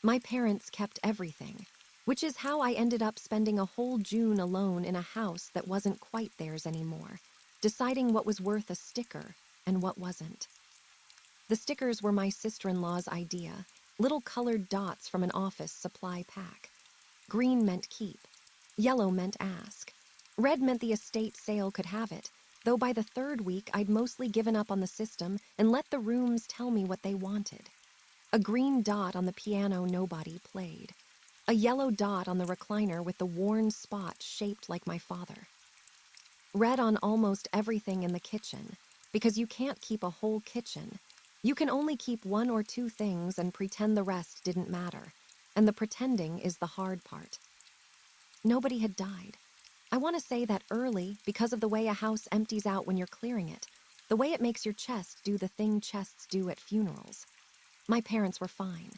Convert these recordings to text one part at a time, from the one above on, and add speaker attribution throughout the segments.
Speaker 1: My parents kept everything, which is how I ended up spending a whole June alone in a house that wasn't quite theirs anymore, deciding what was worth a sticker and what wasn't. The stickers were my sister-in-law's idea, little colored dots from an office supply pack. Green meant keep. Yellow meant ask. Red meant the estate sale could have it, though by the third week I'd mostly given up on the system and let the rooms tell me what they wanted. A green dot on the piano nobody played. A yellow dot on the recliner with the worn spot shaped like my father. Red on almost everything in the kitchen, because you can't keep a whole kitchen. You can only keep one or two things and pretend the rest didn't matter, and the pretending is the hard part. Nobody had died. I want to say that early because of the way a house empties out when you're clearing it, the way it makes your chest do the thing chests do at funerals. My parents were fine.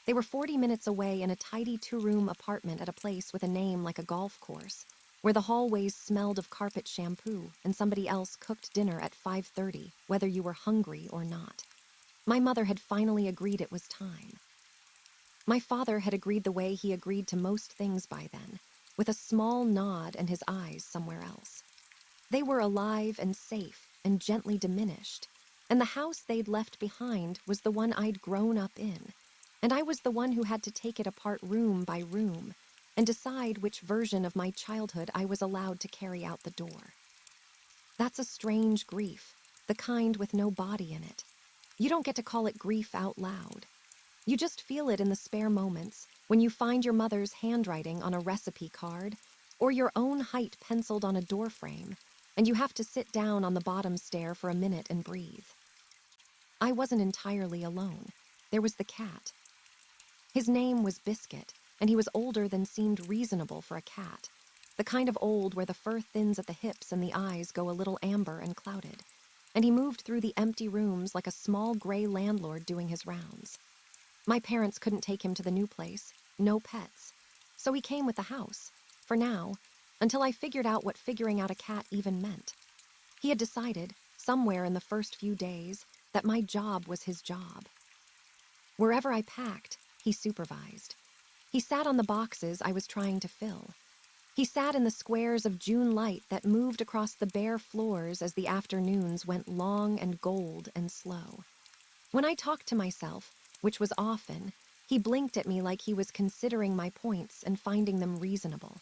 Speaker 1: They were 40 minutes away in a tidy 2-room apartment at a place with a name like a golf course, where the hallways smelled of carpet shampoo and somebody else cooked dinner at 5:30, whether you were hungry or not. My mother had finally agreed it was time. My father had agreed the way he agreed to most things by then, with a small nod and his eyes somewhere else. They were alive and safe and gently diminished, and the house they'd left behind was the one I'd grown up in, and I was the one who had to take it apart room by room and decide which version of my childhood I was allowed to carry out the door. That's a strange grief, the kind with no body in it. You don't get to call it grief out loud. You just feel it in the spare moments when you find your mother's handwriting on a recipe card or your own height penciled on a door frame, and you have to sit down on the bottom stair for a minute and breathe. I wasn't entirely alone. There was the cat. His name was Biscuit, and he was older than seemed reasonable for a cat, the kind of old where the fur thins at the hips and the eyes go a little amber and clouded, and he moved through the empty rooms like a small gray landlord doing his rounds. My parents couldn't take him to the new place, no pets, so he came with the house, for now, until I figured out what figuring out a cat even meant. He had decided, somewhere in the first few days, that my job was his job. Wherever I packed, he supervised. He sat on the boxes I was trying to fill. He sat in the squares of June light that moved across the bare floors as the afternoons went long and gold and slow. When I talked to myself, which was often, he blinked at me like he was considering my points and finding them reasonable.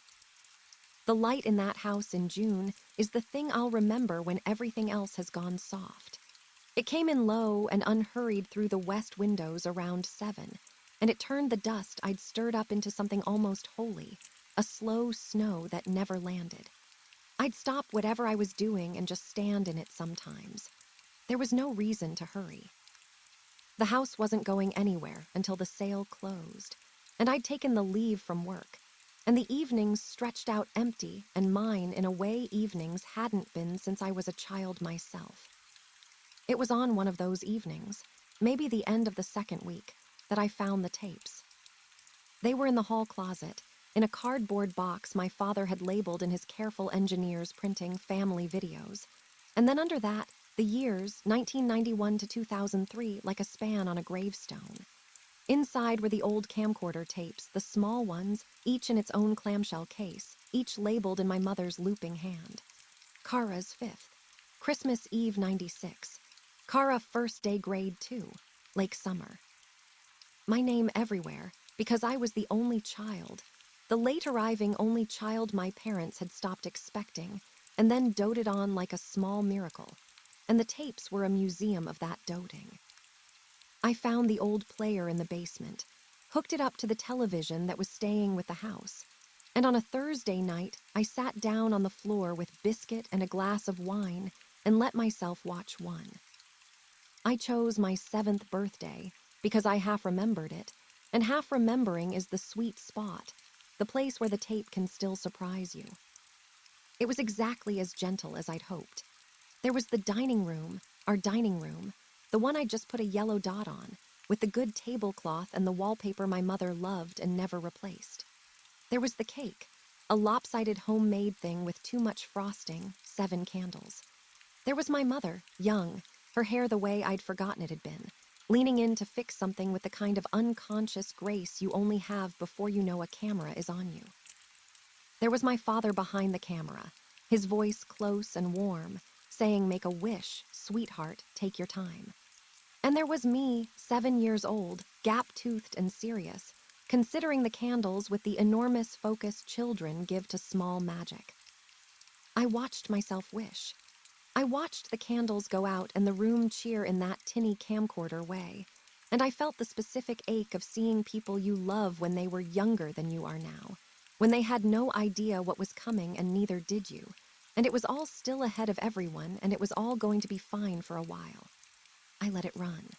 Speaker 1: The light in that house in June is the thing I'll remember when everything else has gone soft. It came in low and unhurried through the west windows around 7, and it turned the dust I'd stirred up into something almost holy, a slow snow that never landed. I'd stop whatever I was doing and just stand in it sometimes. There was no reason to hurry. The house wasn't going anywhere until the sale closed, and I'd taken the leave from work, and the evenings stretched out empty and mine in a way evenings hadn't been since I was a child myself. It was on one of those evenings, maybe the end of the second week, that I found the tapes. They were in the hall closet, in a cardboard box my father had labeled in his careful engineer's printing family videos, and then under that, the years, 1991 to 2003, like a span on a gravestone. Inside were the old camcorder tapes, the small ones, each in its own clamshell case, each labeled in my mother's looping hand. Kara's 5th, Christmas Eve 96, Kara first day grade 2, Lake Summer. My name everywhere, because I was the only child, the late-arriving only child my parents had stopped expecting, and then doted on like a small miracle, and the tapes were a museum of that doting. I found the old player in the basement, hooked it up to the television that was staying with the house, and on a Thursday night, I sat down on the floor with biscuit and a glass of wine and let myself watch one. I chose my 7th birthday because I half remembered it, and half remembering is the sweet spot, the place where the tape can still surprise you. It was exactly as gentle as I'd hoped. There was the dining room, our dining room, the one I just put a yellow dot on, with the good tablecloth and the wallpaper my mother loved and never replaced. There was the cake, a lopsided homemade thing with too much frosting, 7 candles. There was my mother, young, her hair the way I'd forgotten it had been, leaning in to fix something with the kind of unconscious grace you only have before you know a camera is on you. There was my father behind the camera, his voice close and warm, saying, "Make a wish, sweetheart, take your time." And there was me, 7 years old, gap-toothed and serious, considering the candles with the enormous focus children give to small magic. I watched myself wish. I watched the candles go out and the room cheer in that tinny camcorder way, and I felt the specific ache of seeing people you love when they were younger than you are now, when they had no idea what was coming and neither did you, and it was all still ahead of everyone and it was all going to be fine for a while. I let it run.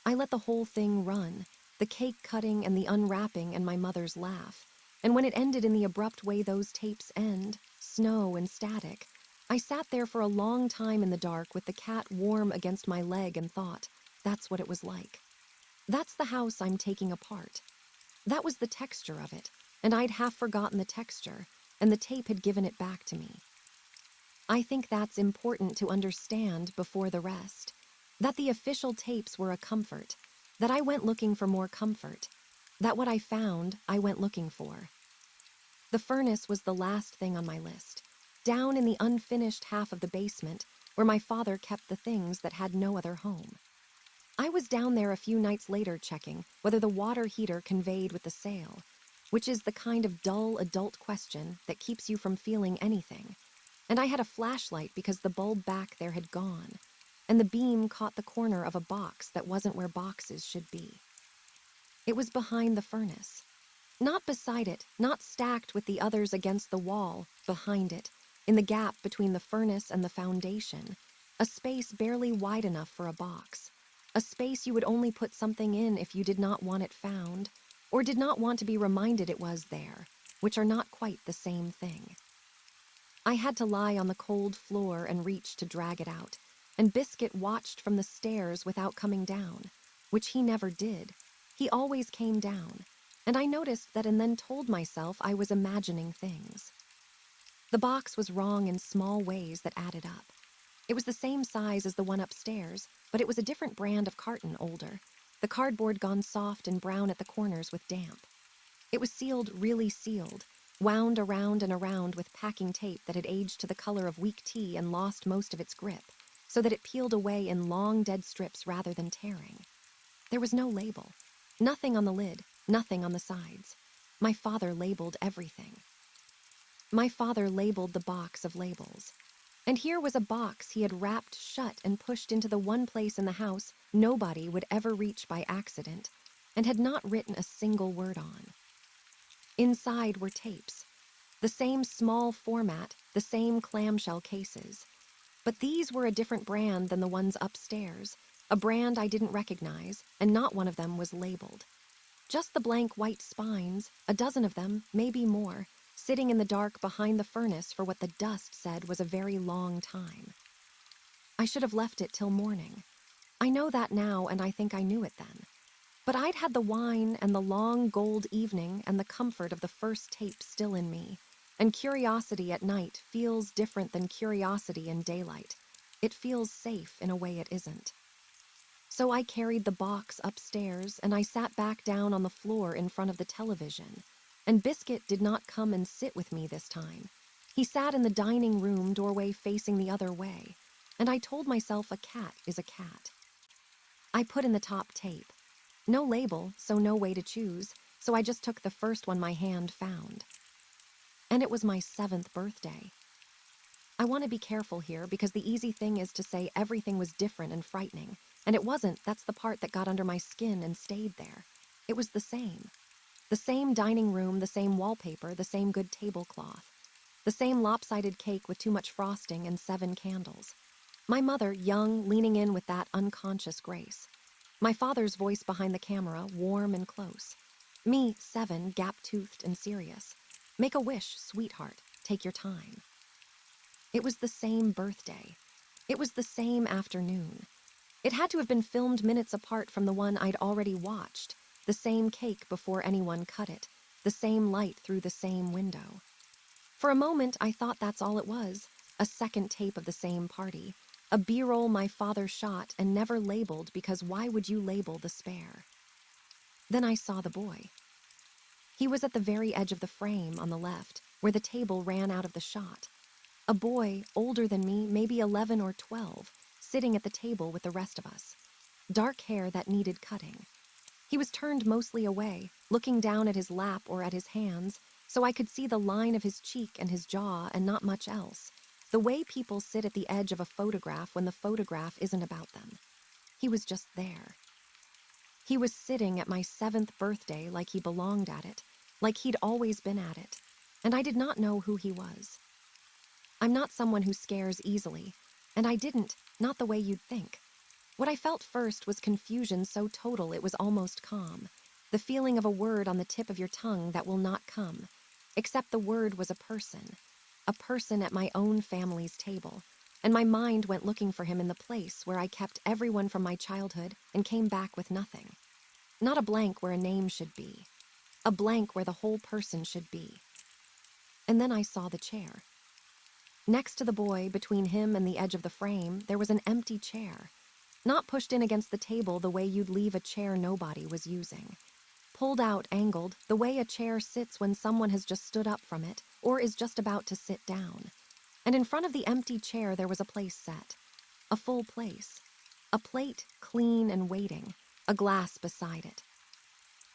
Speaker 1: I let the whole thing run, the cake cutting and the unwrapping and my mother's laugh. And when it ended in the abrupt way those tapes end, snow and static, I sat there for a long time in the dark with the cat warm against my leg and thought, that's what it was like. That's the house I'm taking apart. That was the texture of it, and I'd half forgotten the texture, and the tape had given it back to me. I think that's important to understand before the rest. That the official tapes were a comfort. That I went looking for more comfort. That what I found, I went looking for. The furnace was the last thing on my list. Down in the unfinished half of the basement, where my father kept the things that had no other home. I was down there a few nights later checking whether the water heater conveyed with the sale, which is the kind of dull adult question that keeps you from feeling anything. And I had a flashlight because the bulb back there had gone, and the beam caught the corner of a box that wasn't where boxes should be. It was behind the furnace. Not beside it, not stacked with the others against the wall, behind it, in the gap between the furnace and the foundation, a space barely wide enough for a box, a space you would only put something in if you did not want it found, or did not want to be reminded it was there, which are not quite the same thing. I had to lie on the cold floor and reach to drag it out, and Biscuit watched from the stairs without coming down, which he never did. He always came down, and I noticed that and then told myself I was imagining things. The box was wrong in small ways that added up. It was the same size as the one upstairs, but it was a different brand of carton older, the cardboard gone soft and brown at the corners with damp. It was sealed, really sealed, wound around and around with packing tape that had aged to the color of weak tea and lost most of its grip, so that it peeled away in long dead strips rather than tearing. There was no label. Nothing on the lid, nothing on the sides. My father labeled everything. My father labeled the box of labels. And here was a box he had wrapped shut and pushed into the one place in the house nobody would ever reach by accident, and had not written a single word on. Inside were tapes, the same small format, the same clamshell cases. But these were a different brand than the ones upstairs, a brand I didn't recognize, and not one of them was labeled. Just the blank white spines, a dozen of them, maybe more, sitting in the dark behind the furnace for what the dust said was a very long time. I should have left it till morning. I know that now, and I think I knew it then. But I'd had the wine and the long gold evening and the comfort of the first tape still in me, and curiosity at night feels different than curiosity in daylight. It feels safe in a way it isn't. So I carried the box upstairs and I sat back down on the floor in front of the television, and Biscuit did not come and sit with me this time. He sat in the dining room doorway facing the other way, and I told myself a cat is a cat. I put in the top tape. No label, so no way to choose, so I just took the first one my hand found. And it was my 7th birthday. I want to be careful here because the easy thing is to say everything was different and frightening, and it wasn't. That's the part that got under my skin and stayed there. It was the same. The same dining room, the same wallpaper, the same good tablecloth. The same lopsided cake with too much frosting and 7 candles. My mother, young, leaning in with that unconscious grace. My father's voice behind the camera, warm and close. Me, 7, gap-toothed and serious. Make a wish, sweetheart. Take your time. It was the same birthday. It was the same afternoon. It had to have been filmed minutes apart from the one I'd already watched. The same cake before anyone cut it. The same light through the same window. For a moment, I thought that's all it was. A second tape of the same party. A B-roll my father shot and never labeled because why would you label the spare? Then I saw the boy. He was at the very edge of the frame on the left, where the table ran out of the shot. A boy, older than me, maybe 11 or 12, sitting at the table with the rest of us. Dark hair that needed cutting. He was turned mostly away, looking down at his lap or at his hands, so I could see the line of his cheek and his jaw and not much else. The way people sit at the edge of a photograph when the photograph isn't about them. He was just there. He was sitting at my 7th birthday like he belonged at it, like he'd always been at it, and I did not know who he was. I'm not someone who scares easily, and I didn't, not the way you'd think. What I felt first was confusion so total it was almost calm, the feeling of a word on the tip of your tongue that will not come, except the word was a person at my own family's table, and my mind went looking for him in the place where I kept everyone from my childhood and came back with nothing. Not a blank where a name should be, a blank where the whole person should be. And then I saw the chair. Next to the boy, between him and the edge of the frame, there was an empty chair. Not pushed in against the table the way you'd leave a chair nobody was using. Pulled out, angled, the way a chair sits when someone has just stood up from it or is just about to sit down. And in front of the empty chair there was a place set. A full place. A plate, clean and waiting. A glass beside it.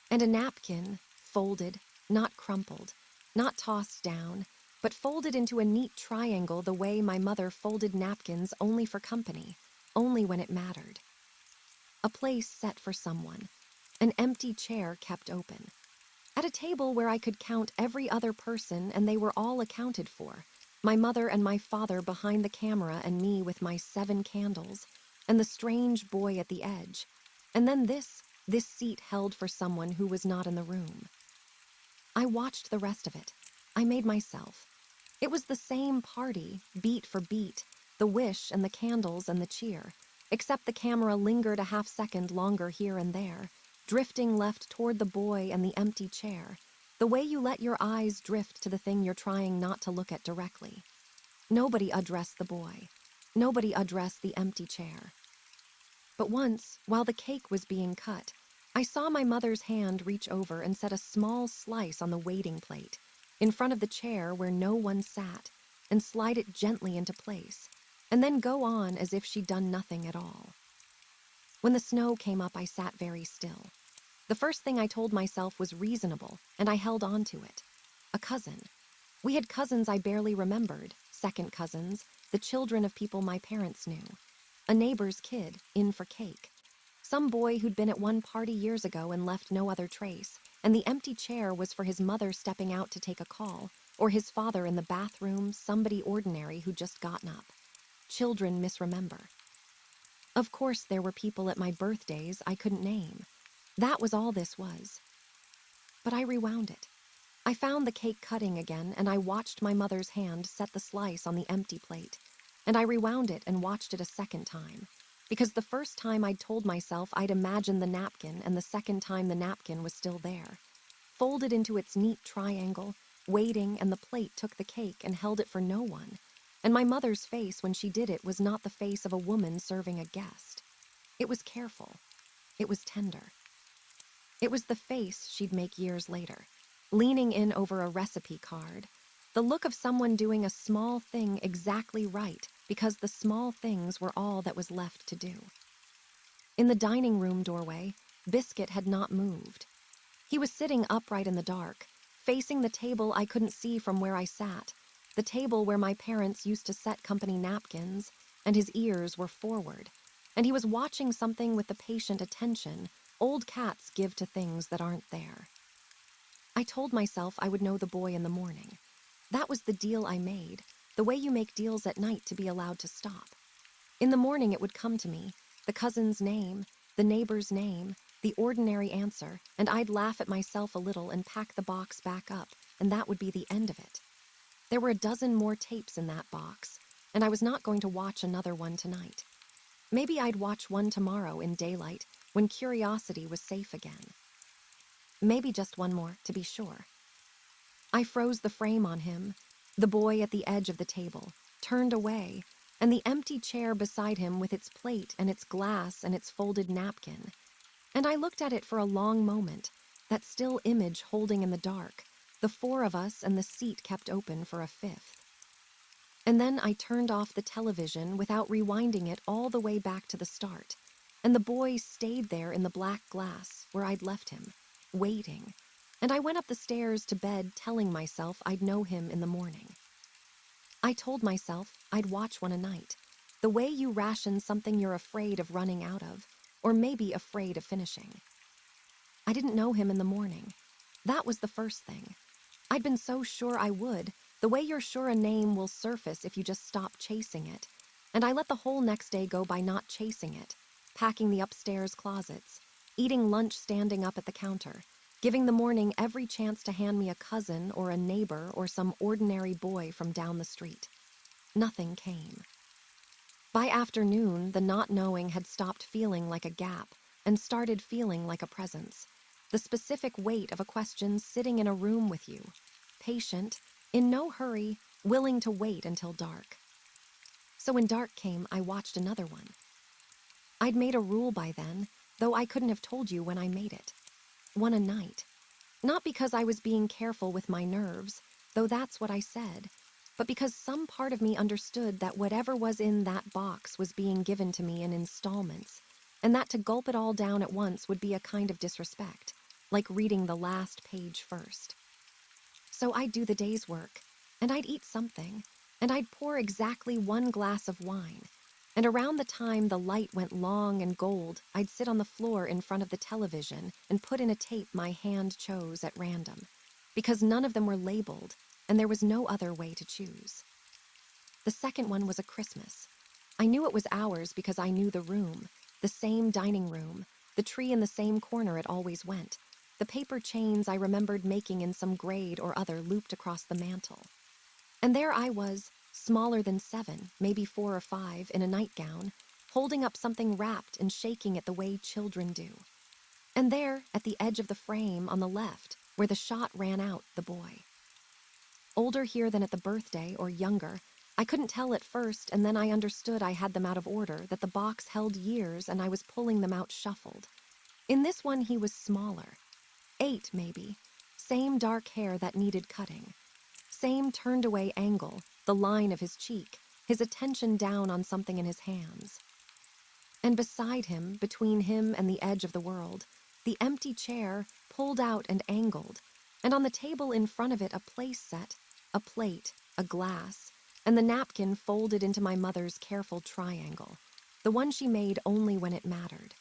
Speaker 1: And a napkin, folded, not crumpled, not tossed down, but folded into a neat triangle the way my mother folded napkins only for company, only when it mattered. A place set for someone, an empty chair kept open. At a table where I could count every other person and they were all accounted for, my mother and my father behind the camera and me with my 7 candles, and the strange boy at the edge, and then this seat held for someone who was not in the room. I watched the rest of it. I made myself. It was the same party, beat for beat, the wish and the candles and the cheer, except the camera lingered a half-second longer here and there, drifting left toward the boy and the empty chair, the way you let your eyes drift to the thing you're trying not to look at directly. Nobody addressed the boy. Nobody addressed the empty chair. But once, while the cake was being cut, I saw my mother's hand reach over and set a small slice on the waiting plate, in front of the chair where no one sat, and slide it gently into place, and then go on as if she'd done nothing at all. When the snow came up, I sat very still. The first thing I told myself was reasonable, and I held on to it. A cousin. We had cousins I barely remembered, second cousins, the children of people my parents knew. A neighbor's kid, in for cake. Some boy who'd been at one party years ago and left no other trace, and the empty chair was for his mother stepping out to take a call, or his father in the bathroom, somebody ordinary who'd just gotten up. Children misremember. Of course, there were people at my birthdays I couldn't name. That was all this was. But I rewound it. I found the cake cutting again, and I watched my mother's hand set the slice on the empty plate. And I rewound it and watched it a second time. Because the first time I'd told myself I'd imagined the napkin, and the second time the napkin was still there. Folded into its neat triangle, waiting, and the plate took the cake and held it for no one. And my mother's face when she did it was not the face of a woman serving a guest. It was careful. It was tender. It was the face she'd make years later, leaning in over a recipe card, the look of someone doing a small thing exactly right because the small things were all that was left to do. In the dining room doorway, Biscuit had not moved. He was sitting upright in the dark, facing the table I couldn't see from where I sat, the table where my parents used to set company napkins, and his ears were forward, and he was watching something with the patient attention old cats give to things that aren't there. I told myself I would know the boy in the morning. That was the deal I made, the way you make deals at night to be allowed to stop. In the morning it would come to me, the cousin's name, the neighbor's name, the ordinary answer, and I'd laugh at myself a little and pack the box back up, and that would be the end of it. There were a dozen more tapes in that box, and I was not going to watch another one tonight. Maybe I'd watch one tomorrow in daylight, when curiosity was safe again. Maybe just one more, to be sure. I froze the frame on him, the boy at the edge of the table, turned away, and the empty chair beside him with its plate and its glass and its folded napkin. And I looked at it for a long moment, that still image holding in the dark, the four of us and the seat kept open for a fifth. And then I turned off the television without rewinding it all the way back to the start, and the boy stayed there in the black glass where I'd left him, waiting, and I went up the stairs to bed telling myself I'd know him in the morning. I told myself I'd watch one a night, the way you ration something you're afraid of running out of, or maybe afraid of finishing. I didn't know him in the morning. That was the first thing. I'd been so sure I would, the way you're sure a name will surface if you just stop chasing it. And I let the whole next day go by not chasing it, packing the upstairs closets, eating lunch standing up at the counter, giving the morning every chance to hand me a cousin or a neighbor or some ordinary boy from down the street. Nothing came. By afternoon, the not knowing had stopped feeling like a gap and started feeling like a presence. The specific weight of a question sitting in a room with you. Patient, in no hurry, willing to wait until dark. So when dark came, I watched another one. I'd made a rule by then, though I couldn't have told you when I made it. One a night. Not because I was being careful with my nerves, though that's what I said, but because some part of me understood that whatever was in that box was being given to me in installments, and that to gulp it all down at once would be a kind of disrespect, like reading the last page first. So I'd do the day's work, and I'd eat something, and I'd pour exactly one glass of wine, and around the time the light went long and gold, I'd sit on the floor in front of the television and put in a tape my hand chose at random, because none of them were labeled, and there was no other way to choose. The second one was a Christmas. I knew it was ours because I knew the room, the same dining room, the tree in the same corner it always went, the paper chains I remembered making in some grade or other looped across the mantel. And there I was, smaller than 7, maybe 4 or 5, in a nightgown, holding up something wrapped and shaking it the way children do. And there, at the edge of the frame on the left, where the shot ran out, the boy. Older here than at the birthday, or younger, I couldn't tell at first, and then I understood I had them out of order, that the box held years and I was pulling them out shuffled. In this one he was smaller. 8, maybe. Same dark hair that needed cutting. Same turned-away angle, the line of his cheek, his attention down on something in his hands. And beside him, between him and the edge of the world, the empty chair, pulled out and angled, and on the table in front of it a place set, a plate, a glass, and the napkin folded into my mother's careful triangle, the one she made only when it mattered.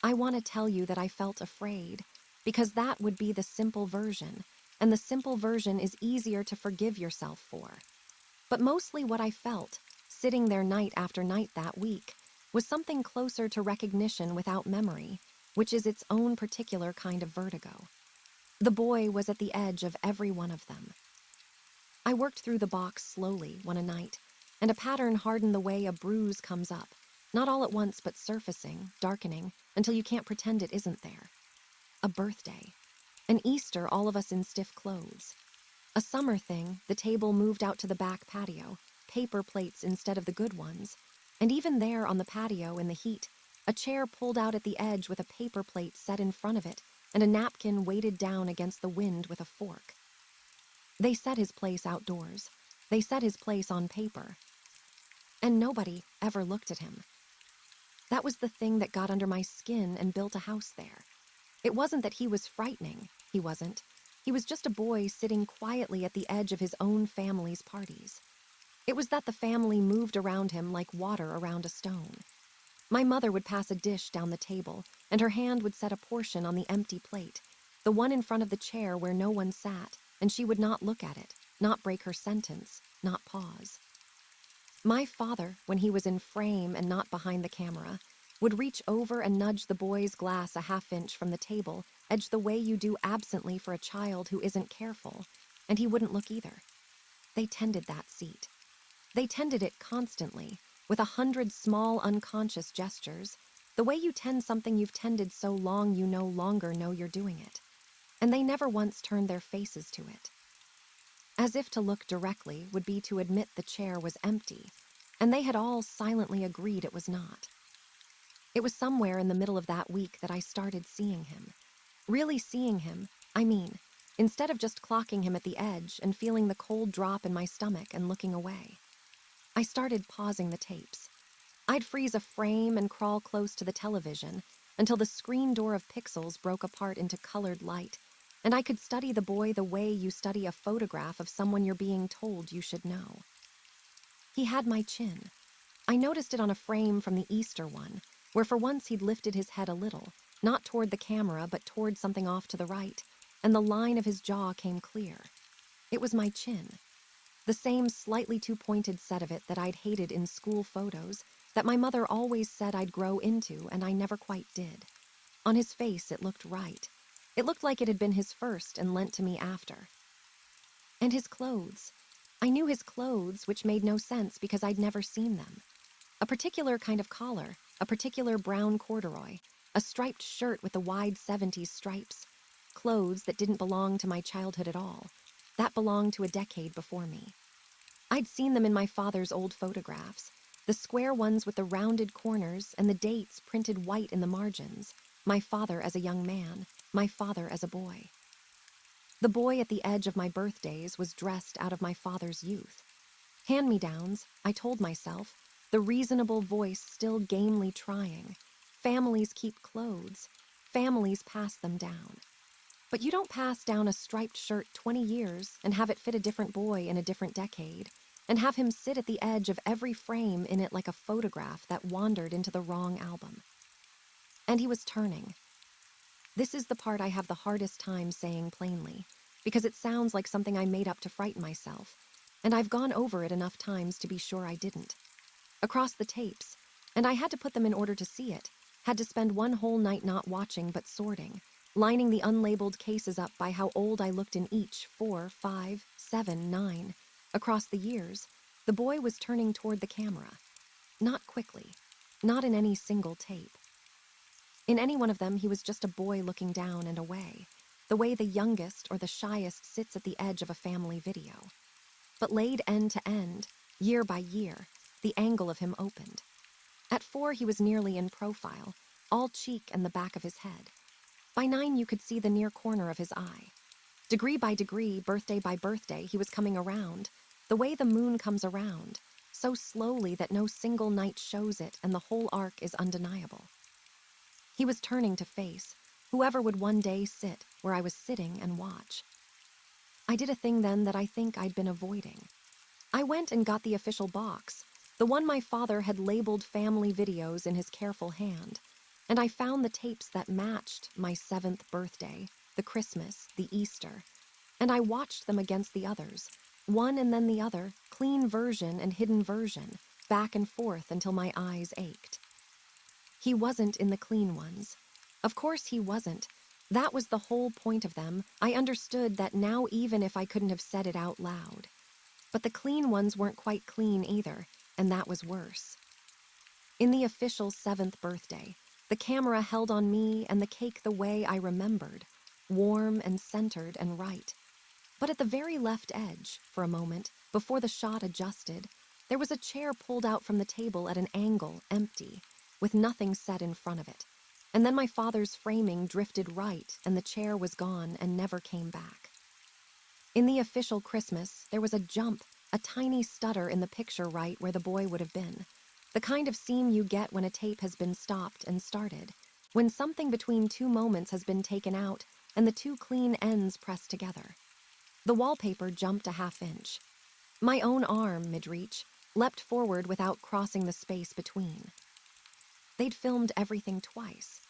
Speaker 1: I want to tell you that I felt afraid, because that would be the simple version, and the simple version is easier to forgive yourself for. But mostly what I felt, sitting there night after night that week, was something closer to recognition without memory, which is its own particular kind of vertigo. The boy was at the edge of every one of them. I worked through the box slowly one a night, and a pattern hardened the way a bruise comes up, not all at once but surfacing, darkening, until you can't pretend it isn't there. A birthday. An Easter, all of us in stiff clothes. A summer thing, the table moved out to the back patio, paper plates instead of the good ones, and even there on the patio in the heat, a chair pulled out at the edge with a paper plate set in front of it and a napkin weighted down against the wind with a fork. They set his place outdoors. They set his place on paper. And nobody ever looked at him. That was the thing that got under my skin and built a house there. It wasn't that he was frightening. He wasn't. He was just a boy sitting quietly at the edge of his own family's parties. It was that the family moved around him like water around a stone. My mother would pass a dish down the table, and her hand would set a portion on the empty plate, the one in front of the chair where no one sat, and she would not look at it, not break her sentence, not pause. My father, when he was in frame and not behind the camera, would reach over and nudge the boy's glass a half-inch from the table, edge the way you do absently for a child who isn't careful, and he wouldn't look either. They tended that seat. They tended it constantly, with 100 small unconscious gestures, the way you tend something you've tended so long you no longer know you're doing it. And they never once turned their faces to it. As if to look directly would be to admit the chair was empty, and they had all silently agreed it was not. It was somewhere in the middle of that week that I started seeing him. Really seeing him, I mean, instead of just clocking him at the edge and feeling the cold drop in my stomach and looking away. I started pausing the tapes. I'd freeze a frame and crawl close to the television until the screen door of pixels broke apart into colored light, and I could study the boy the way you study a photograph of someone you're being told you should know. He had my chin. I noticed it on a frame from the Easter one, where for once he'd lifted his head a little, not toward the camera but toward something off to the right, and the line of his jaw came clear. It was my chin. The same slightly too pointed set of it that I'd hated in school photos, that my mother always said I'd grow into and I never quite did. On his face, it looked right. It looked like it had been his first and lent to me after. And his clothes. I knew his clothes, which made no sense because I'd never seen them. A particular kind of collar, a particular brown corduroy, a striped shirt with the wide 70s stripes. Clothes that didn't belong to my childhood at all. That belonged to a decade before me. I'd seen them in my father's old photographs, the square ones with the rounded corners and the dates printed white in the margins. My father as a young man, my father as a boy. The boy at the edge of my birthdays was dressed out of my father's youth. Hand-me-downs, I told myself, the reasonable voice still gamely trying. Families keep clothes. Families pass them down. But you don't pass down a striped shirt 20 years and have it fit a different boy in a different decade, and have him sit at the edge of every frame in it like a photograph that wandered into the wrong album. And he was turning. This is the part I have the hardest time saying plainly, because it sounds like something I made up to frighten myself, and I've gone over it enough times to be sure I didn't. Across the tapes, and I had to put them in order to see it, had to spend one whole night not watching but sorting, lining the unlabeled cases up by how old I looked in each, 4, 5, 7, 9. Across the years, the boy was turning toward the camera. Not quickly, not in any single tape. In any one of them, he was just a boy looking down and away, the way the youngest or the shyest sits at the edge of a family video. But laid end to end, year by year, the angle of him opened. At 4, he was nearly in profile, all cheek and the back of his head. By 9, you could see the near corner of his eye. Degree by degree, birthday by birthday, he was coming around, the way the moon comes around, so slowly that no single night shows it and the whole arc is undeniable. He was turning to face whoever would one day sit where I was sitting and watch. I did a thing then that I think I'd been avoiding. I went and got the official box, the one my father had labeled family videos in his careful hand, and I found the tapes that matched my 7th birthday, the Christmas, the Easter, and I watched them against the others, one and then the other, clean version and hidden version, back and forth until my eyes ached. He wasn't in the clean ones. Of course he wasn't. That was the whole point of them. I understood that now even if I couldn't have said it out loud. But the clean ones weren't quite clean either, and that was worse. In the official 7th birthday, the camera held on me and the cake the way I remembered, warm and centered and right. But at the very left edge, for a moment, before the shot adjusted, there was a chair pulled out from the table at an angle, empty, with nothing set in front of it. And then my father's framing drifted right, and the chair was gone and never came back. In the official Christmas, there was a jump, a tiny stutter in the picture right where the boy would have been. The kind of seam you get when a tape has been stopped and started, when something between two moments has been taken out and the two clean ends pressed together. The wallpaper jumped a half-inch. My own arm, mid-reach, leapt forward without crossing the space between. They'd filmed everything twice.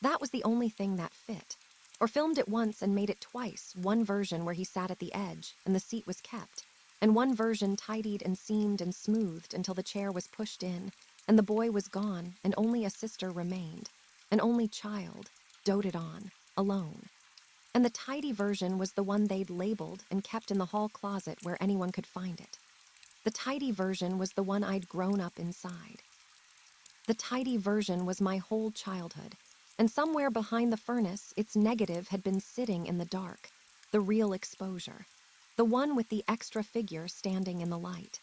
Speaker 1: That was the only thing that fit. Or filmed it once and made it twice, one version where he sat at the edge and the seat was kept, and one version tidied and seamed and smoothed until the chair was pushed in, and the boy was gone, and only a sister remained, an only child, doted on, alone. And the tidy version was the one they'd labeled and kept in the hall closet where anyone could find it. The tidy version was the one I'd grown up inside. The tidy version was my whole childhood, and somewhere behind the furnace, its negative had been sitting in the dark, the real exposure, the one with the extra figure standing in the light.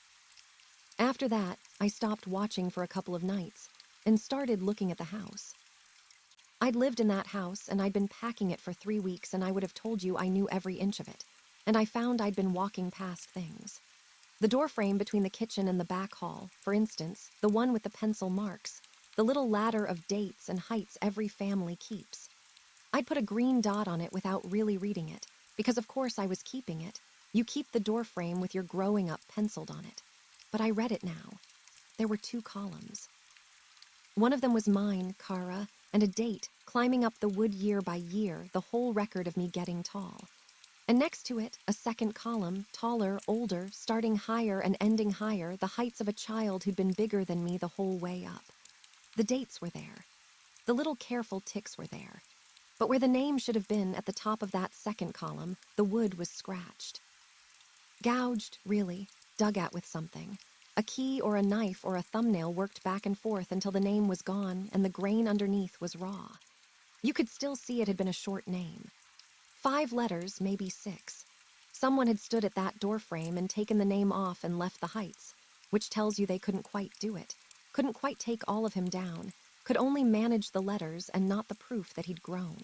Speaker 1: After that, I stopped watching for a couple of nights and started looking at the house. I'd lived in that house and I'd been packing it for 3 weeks, and I would have told you I knew every inch of it. And I found I'd been walking past things. The door frame between the kitchen and the back hall, for instance, the one with the pencil marks, the little ladder of dates and heights every family keeps. I'd put a green dot on it without really reading it, because of course I was keeping it. You keep the door frame with your growing up penciled on it. But I read it now. There were 2 columns. One of them was mine, Kara, and a date, climbing up the wood year by year, the whole record of me getting tall. And next to it, a second column, taller, older, starting higher and ending higher, the heights of a child who'd been bigger than me the whole way up. The dates were there. The little careful ticks were there. But where the name should have been at the top of that second column, the wood was scratched. Gouged, really, dug at with something. A key or a knife or a thumbnail worked back and forth until the name was gone and the grain underneath was raw. You could still see it had been a short name. 5 letters, maybe 6. Someone had stood at that doorframe and taken the name off and left the heights, which tells you they couldn't quite do it, couldn't quite take all of him down, could only manage the letters and not the proof that he'd grown.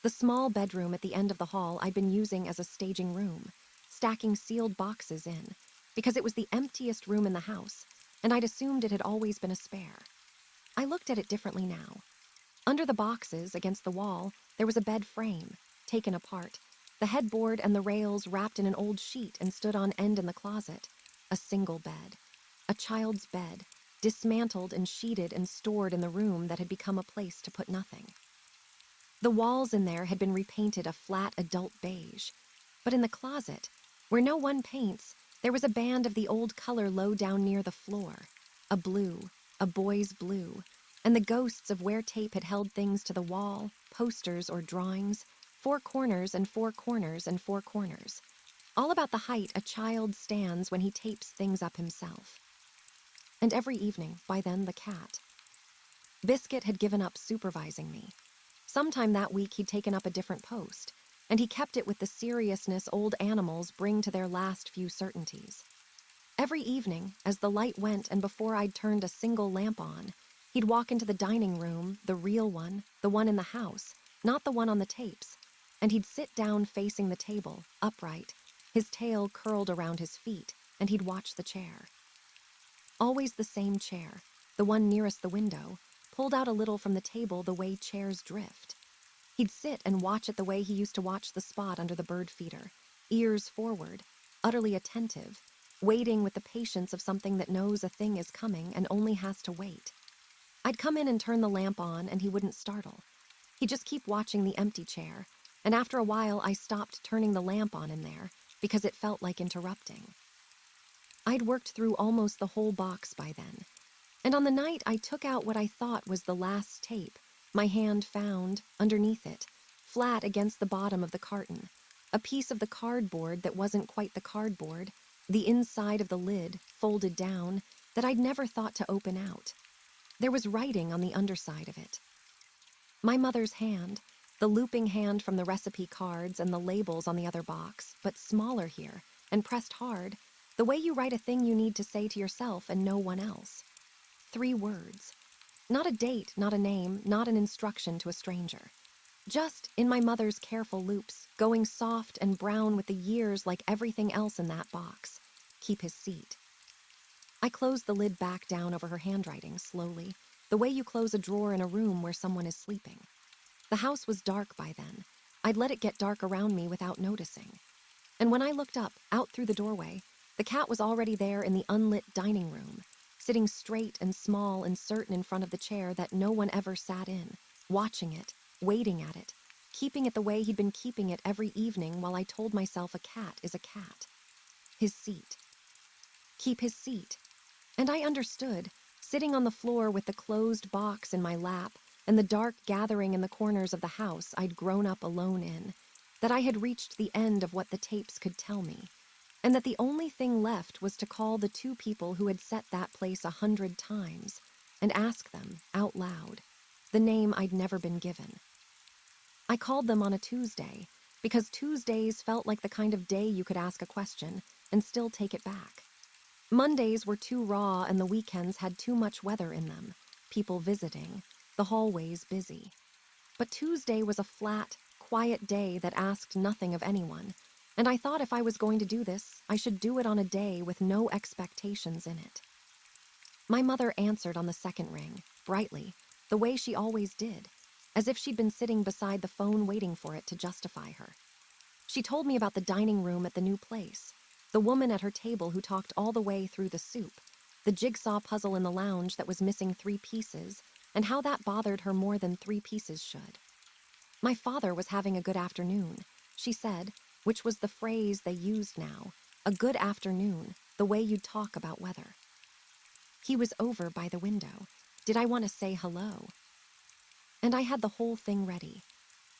Speaker 1: The small bedroom at the end of the hall I'd been using as a staging room, stacking sealed boxes in, because it was the emptiest room in the house, and I'd assumed it had always been a spare. I looked at it differently now. Under the boxes, against the wall, there was a bed frame, taken apart, the headboard and the rails wrapped in an old sheet and stood on end in the closet. A single bed. A child's bed, dismantled and sheeted and stored in the room that had become a place to put nothing. The walls in there had been repainted a flat adult beige, but in the closet, where no one paints, there was a band of the old color low down near the floor, a blue, a boy's blue, and the ghosts of where tape had held things to the wall, posters or drawings, 4 corners and 4 corners and 4 corners. All about the height a child stands when he tapes things up himself. And every evening, by then the cat. Biscuit had given up supervising me. Sometime that week he'd taken up a different post, and he kept it with the seriousness old animals bring to their last few certainties. Every evening, as the light went and before I'd turned a single lamp on, he'd walk into the dining room, the real one, the one in the house, not the one on the tapes, and he'd sit down facing the table, upright, his tail curled around his feet, and he'd watch the chair. Always the same chair, the one nearest the window, pulled out a little from the table the way chairs drift. He'd sit and watch it the way he used to watch the spot under the bird feeder, ears forward, utterly attentive, waiting with the patience of something that knows a thing is coming and only has to wait. I'd come in and turn the lamp on and he wouldn't startle. He'd just keep watching the empty chair, and after a while I stopped turning the lamp on in there because it felt like interrupting. I'd worked through almost the whole box by then, and on the night I took out what I thought was the last tape, my hand found, underneath it, flat against the bottom of the carton, a piece of the cardboard that wasn't quite the cardboard, the inside of the lid, folded down, that I'd never thought to open out. There was writing on the underside of it. My mother's hand, the looping hand from the recipe cards and the labels on the other box, but smaller here, and pressed hard, the way you write a thing you need to say to yourself and no one else. 3 words. Not a date, not a name, not an instruction to a stranger. Just, in my mother's careful loops, going soft and brown with the years like everything else in that box. Keep his seat. I closed the lid back down over her handwriting, slowly, the way you close a drawer in a room where someone is sleeping. The house was dark by then. I'd let it get dark around me without noticing. And when I looked up, out through the doorway, the cat was already there in the unlit dining room, sitting straight and small and certain in front of the chair that no one ever sat in, watching it, waiting at it, keeping it the way he'd been keeping it every evening while I told myself a cat is a cat. His seat. Keep his seat. And I understood, sitting on the floor with the closed box in my lap and the dark gathering in the corners of the house I'd grown up alone in, that I had reached the end of what the tapes could tell me, and that the only thing left was to call the 2 people who had set that place 100 times and ask them, out loud, the name I'd never been given. I called them on a Tuesday, because Tuesdays felt like the kind of day you could ask a question and still take it back. Mondays were too raw and the weekends had too much weather in them, people visiting, the hallways busy. But Tuesday was a flat, quiet day that asked nothing of anyone, and I thought if I was going to do this, I should do it on a day with no expectations in it. My mother answered on the second ring, brightly, the way she always did, as if she'd been sitting beside the phone waiting for it to justify her. She told me about the dining room at the new place, the woman at her table who talked all the way through the soup, the jigsaw puzzle in the lounge that was missing 3 pieces, and how that bothered her more than 3 pieces should. My father was having a good afternoon, she said, which was the phrase they used now, a good afternoon, the way you'd talk about weather. He was over by the window. Did I want to say hello? And I had the whole thing ready.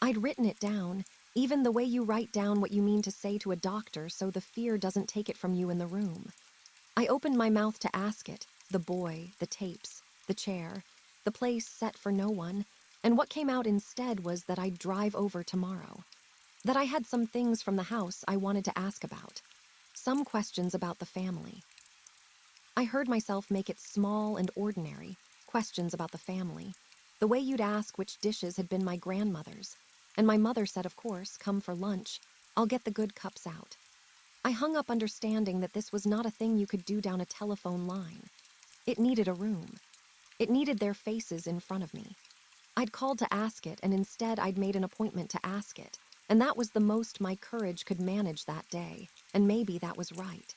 Speaker 1: I'd written it down, even the way you write down what you mean to say to a doctor so the fear doesn't take it from you in the room. I opened my mouth to ask it, the boy, the tapes, the chair, the place set for no one, and what came out instead was that I'd drive over tomorrow. That I had some things from the house I wanted to ask about. Some questions about the family. I heard myself make it small and ordinary, questions about the family, the way you'd ask which dishes had been my grandmother's, and my mother said, of course, come for lunch, I'll get the good cups out. I hung up understanding that this was not a thing you could do down a telephone line. It needed a room. It needed their faces in front of me. I'd called to ask it, and instead I'd made an appointment to ask it, and that was the most my courage could manage that day, and maybe that was right.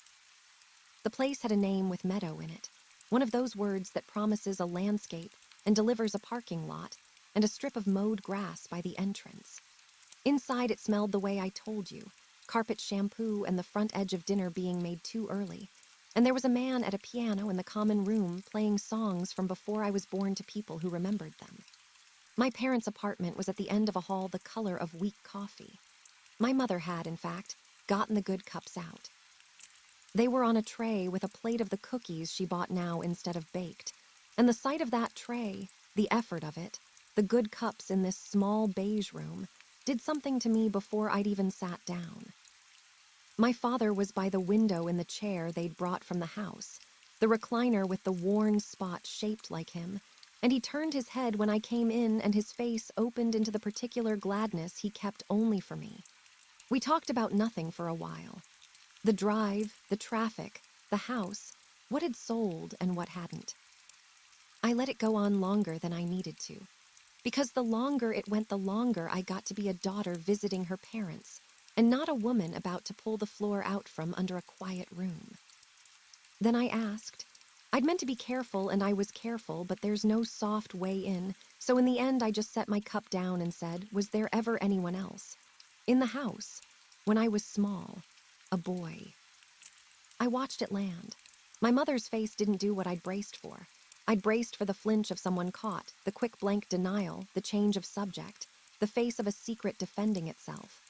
Speaker 1: The place had a name with meadow in it, one of those words that promises a landscape and delivers a parking lot and a strip of mowed grass by the entrance. Inside it smelled the way I told you, carpet shampoo and the front edge of dinner being made too early, and there was a man at a piano in the common room playing songs from before I was born to people who remembered them. My parents' apartment was at the end of a hall the color of weak coffee. My mother had, in fact, gotten the good cups out. They were on a tray with a plate of the cookies she bought now instead of baked, and the sight of that tray, the effort of it, the good cups in this small beige room, did something to me before I'd even sat down. My father was by the window in the chair they'd brought from the house, the recliner with the worn spot shaped like him, and he turned his head when I came in and his face opened into the particular gladness he kept only for me. We talked about nothing for a while. The drive, the traffic, the house, what had sold and what hadn't. I let it go on longer than I needed to, because the longer it went, the longer I got to be a daughter visiting her parents, and not a woman about to pull the floor out from under a quiet room. Then I asked. I'd meant to be careful, and I was careful, but there's no soft way in, so in the end I just set my cup down and said, was there ever anyone else? In the house, when I was small, a boy. I watched it land. My mother's face didn't do what I'd braced for. I'd braced for the flinch of someone caught, the quick blank denial, the change of subject, the face of a secret defending itself.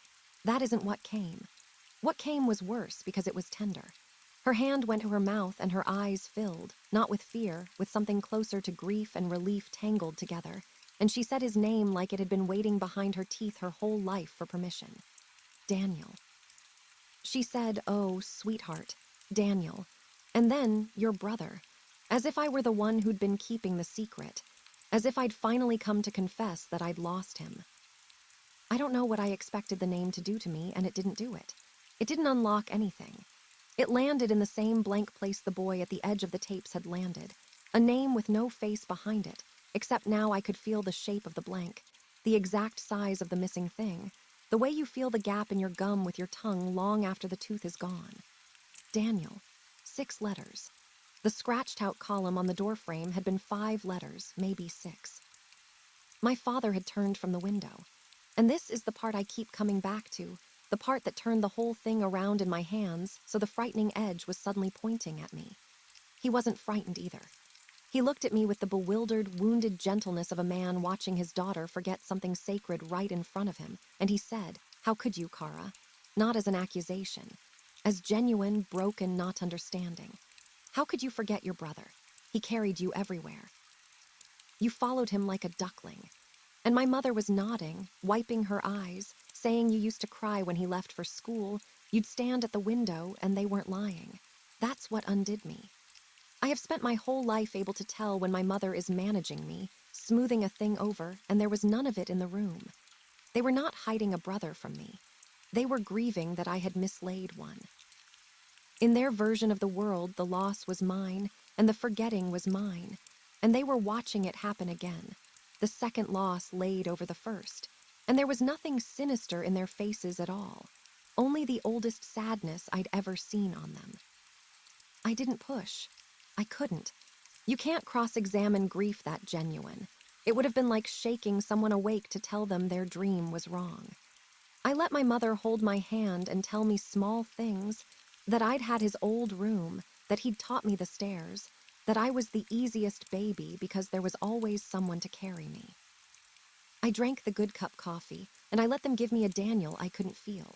Speaker 1: That isn't what came. What came was worse because it was tender. Her hand went to her mouth and her eyes filled, not with fear, with something closer to grief and relief tangled together, and she said his name like it had been waiting behind her teeth her whole life for permission. Daniel. She said, oh, sweetheart, Daniel, and then your brother, as if I were the one who'd been keeping the secret, as if I'd finally come to confess that I'd lost him. I don't know what I expected the name to do to me, and it didn't do it. It didn't unlock anything. It landed in the same blank place the boy at the edge of the tapes had landed, a name with no face behind it, except now I could feel the shape of the blank, the exact size of the missing thing, the way you feel the gap in your gum with your tongue long after the tooth is gone. Daniel. 6 letters. The scratched-out column on the doorframe had been 5 letters, maybe 6. My father had turned from the window. And this is the part I keep coming back to, the part that turned the whole thing around in my hands so the frightening edge was suddenly pointing at me. He wasn't frightened either. He looked at me with the bewildered, wounded gentleness of a man watching his daughter forget something sacred right in front of him, and he said, how could you, Kara? Not as an accusation. As genuine, broken, not understanding. How could you forget your brother? He carried you everywhere. You followed him like a duckling. And my mother was nodding, wiping her eyes, saying you used to cry when he left for school, you'd stand at the window, and they weren't lying. That's what undid me. I have spent my whole life able to tell when my mother is managing me, smoothing a thing over, and there was none of it in the room. They were not hiding a brother from me. They were grieving that I had mislaid one. In their version of the world, the loss was mine, and the forgetting was mine, and they were watching it happen again, the second loss laid over the first, and there was nothing sinister in their faces at all, only the oldest sadness I'd ever seen on them. I didn't push. I couldn't. You can't cross-examine grief that genuine. It would have been like shaking someone awake to tell them their dream was wrong. I let my mother hold my hand and tell me small things, that I'd had his old room, that he'd taught me the stairs, that I was the easiest baby because there was always someone to carry me. I drank the good cup coffee, and I let them give me a Daniel I couldn't feel.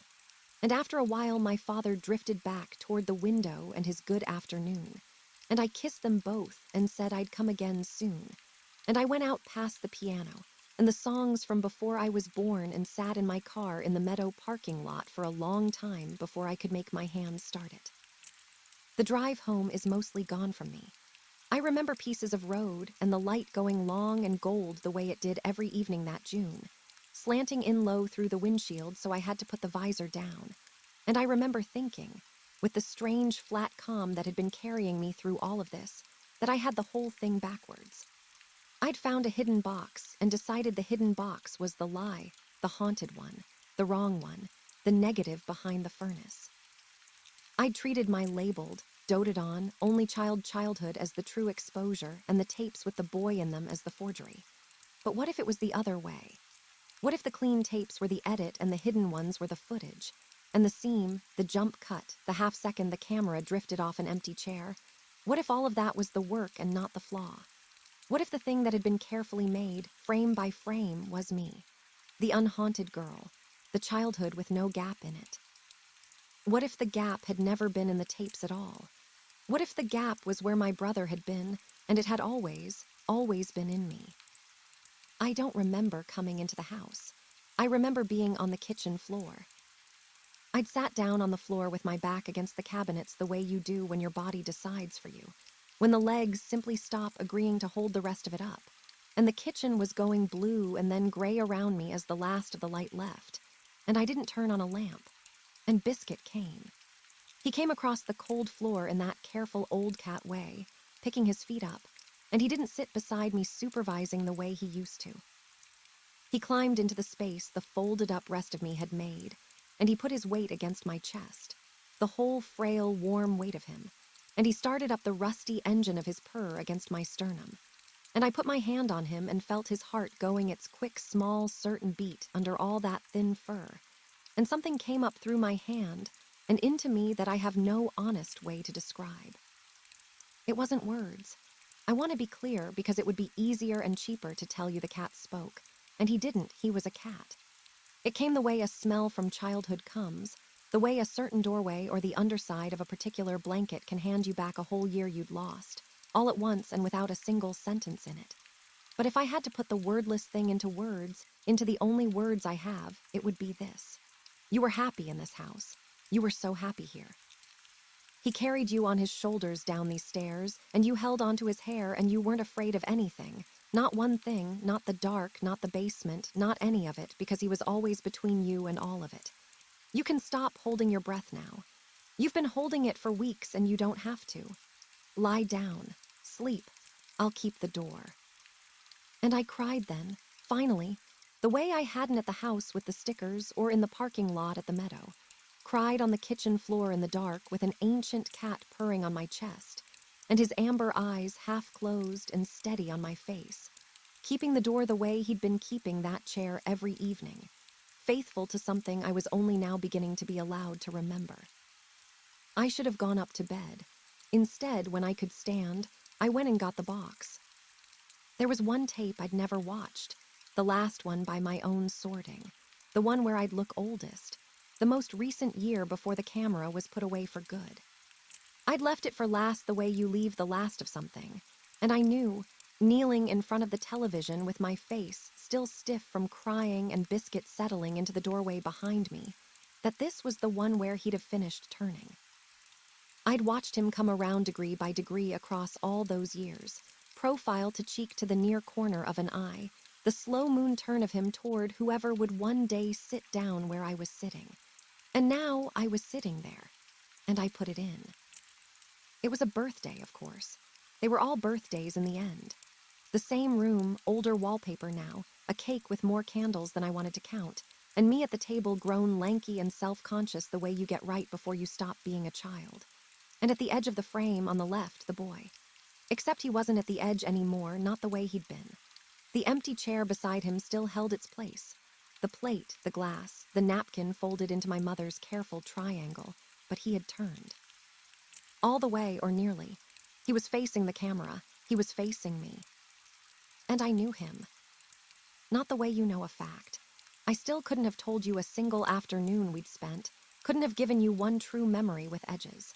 Speaker 1: And after a while, my father drifted back toward the window and his good afternoon, and I kissed them both and said I'd come again soon. And I went out past the piano and the songs from before I was born and sat in my car in the meadow parking lot for a long time before I could make my hands start it. The drive home is mostly gone from me. I remember pieces of road and the light going long and gold the way it did every evening that June, slanting in low through the windshield so I had to put the visor down. And I remember thinking, with the strange flat calm that had been carrying me through all of this, that I had the whole thing backwards. I'd found a hidden box and decided the hidden box was the lie, the haunted one, the wrong one, the negative behind the furnace. I'd treated my labeled, doted on, only childhood as the true exposure and the tapes with the boy in them as the forgery. But what if it was the other way? What if the clean tapes were the edit and the hidden ones were the footage? And the seam, the jump cut, the half second the camera drifted off an empty chair? What if all of that was the work and not the flaw? What if the thing that had been carefully made, frame by frame, was me? The unhaunted girl, the childhood with no gap in it. What if the gap had never been in the tapes at all? What if the gap was where my brother had been, and it had always, always been in me? I don't remember coming into the house. I remember being on the kitchen floor. I'd sat down on the floor with my back against the cabinets the way you do when your body decides for you, when the legs simply stop agreeing to hold the rest of it up, and the kitchen was going blue and then gray around me as the last of the light left, and I didn't turn on a lamp, and Biscuit came. He came across the cold floor in that careful old cat way, picking his feet up, and he didn't sit beside me supervising the way he used to. He climbed into the space the folded-up rest of me had made, and he put his weight against my chest, the whole frail, warm weight of him, and he started up the rusty engine of his purr against my sternum. And I put my hand on him and felt his heart going its quick, small, certain beat under all that thin fur, and something came up through my hand and into me that I have no honest way to describe. It wasn't words. I want to be clear because it would be easier and cheaper to tell you the cat spoke, and he didn't, he was a cat. It came the way a smell from childhood comes, the way a certain doorway or the underside of a particular blanket can hand you back a whole year you'd lost, all at once and without a single sentence in it. But if I had to put the wordless thing into words, into the only words I have, it would be this. You were happy in this house. You were so happy here. He carried you on his shoulders down these stairs, and you held onto his hair, and you weren't afraid of anything. Not one thing, not the dark, not the basement, not any of it, because he was always between you and all of it. You can stop holding your breath now. You've been holding it for weeks, and you don't have to. Lie down. Sleep. I'll keep the door. And I cried then, finally, the way I hadn't at the house with the stickers or in the parking lot at the meadow. Cried on the kitchen floor in the dark with an ancient cat purring on my chest, and his amber eyes half closed and steady on my face, keeping the door the way he'd been keeping that chair every evening, faithful to something I was only now beginning to be allowed to remember. I should have gone up to bed. Instead, when I could stand, I went and got the box. There was one tape I'd never watched, the last one by my own sorting, the one where I'd look oldest, the most recent year before the camera was put away for good. I'd left it for last the way you leave the last of something, and I knew, kneeling in front of the television with my face still stiff from crying and Biscuit settling into the doorway behind me, that this was the one where he'd have finished turning. I'd watched him come around degree by degree across all those years, profile to cheek to the near corner of an eye, the slow moon turn of him toward whoever would one day sit down where I was sitting. And now I was sitting there, and I put it in. It was a birthday, of course. They were all birthdays in the end. The same room, older wallpaper now, a cake with more candles than I wanted to count, and me at the table grown lanky and self-conscious the way you get right before you stop being a child. And at the edge of the frame, on the left, the boy. Except he wasn't at the edge anymore, not the way he'd been. The empty chair beside him still held its place. The plate, the glass, the napkin folded into my mother's careful triangle, but he had turned. All the way, or nearly. He was facing the camera. He was facing me. And I knew him. Not the way you know a fact. I still couldn't have told you a single afternoon we'd spent, couldn't have given you one true memory with edges.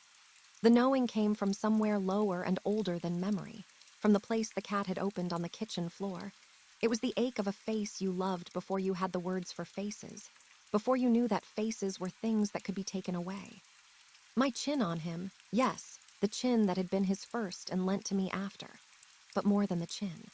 Speaker 1: The knowing came from somewhere lower and older than memory, from the place the cat had opened on the kitchen floor. It was the ache of a face you loved before you had the words for faces, before you knew that faces were things that could be taken away. My chin on him, yes, the chin that had been his first and lent to me after, but more than the chin.